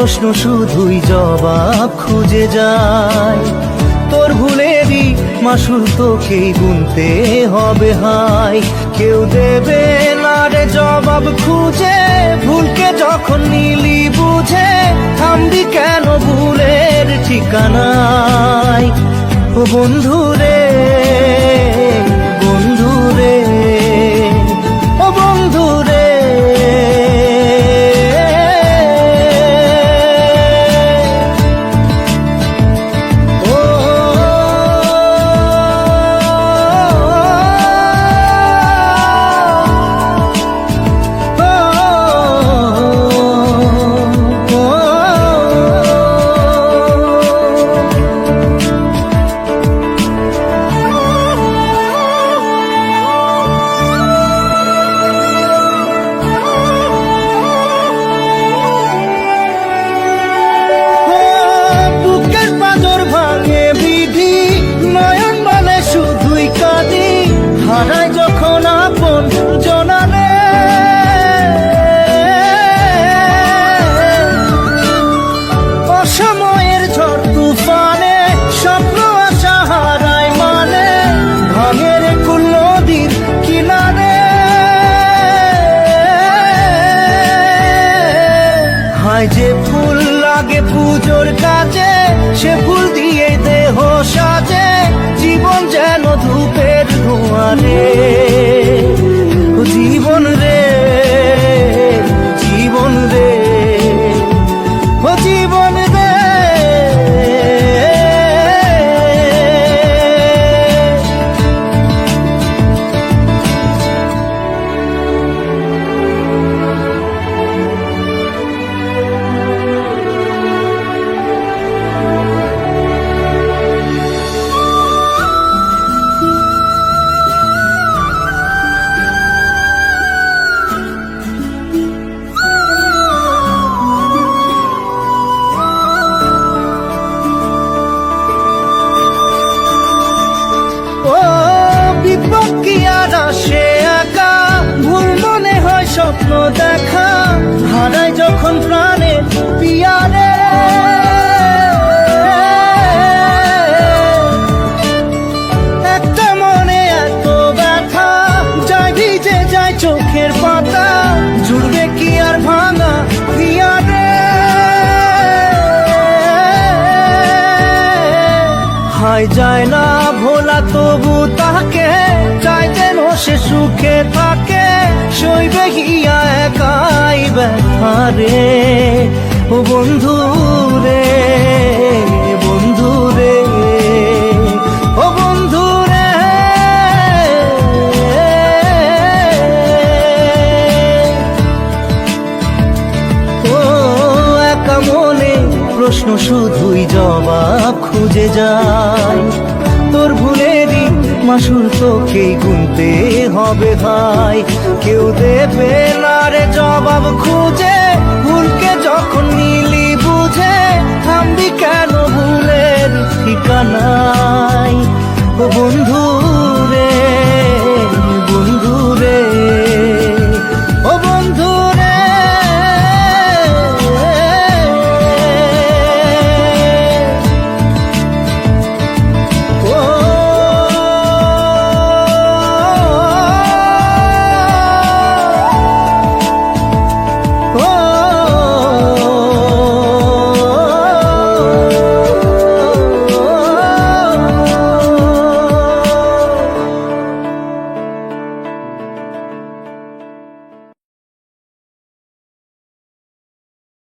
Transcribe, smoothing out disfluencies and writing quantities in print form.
প্রশ্ন শুধুই জবাব খুঁজে যায়। তোর ভুলেরই মাসুল তোকেই গুনতে হবে হায়। কেউ দেবে না রে জবাব খুঁজে, ভুলকে যখন নিলি বুঝে থামবি কেন ভুলের ঠিকানায়। ও বন্ধু রে, বন্ধু রে, ও বন্ধু রে। হারায় যখন আপন জনারে, অসময়ের ঝড় তুফানে স্বপ্ন আশা হারায় মানে, ভাঙের কুল নদীর কিনারে। হায় যে ফুল লাগে পুজোর কাজে, সে ফুল দিয়ে দেহ সাজে, জীবন যেন ধূপের ধোঁয়ারে। ও জীবন রে, জীবন রে, ও জীবন রে। সে একা ভুল মনে হয় স্বপ্ন দেখা, হারায় যখন প্রাণের পিয়ারে। একটা মনে এত ব্যথা যায় ভিজে যায় চোখের পাতা, জুড়বে কি আর ভাঙা পিয়ারে। হায় যায় না ভোলা তবু তাকে চাই যেন সে সুখে থাকে, সইবে গিয়া একাই ব্যথা রে। ও বন্ধু রে, বন্ধু রে, ও বন্ধু রে। ও একা মনে প্রশ্ন শুধুই জবাব খুঁজে যায়। তোর ভুলেরই মাসুল তোকেই গুনতে হবে ভাই। কেউ দেবে না রে জবাব খুঁজে, ভুলকে যখন নিলি বুঝে থামবি কেন ভুলের ঠিকানায়। ও বন্ধু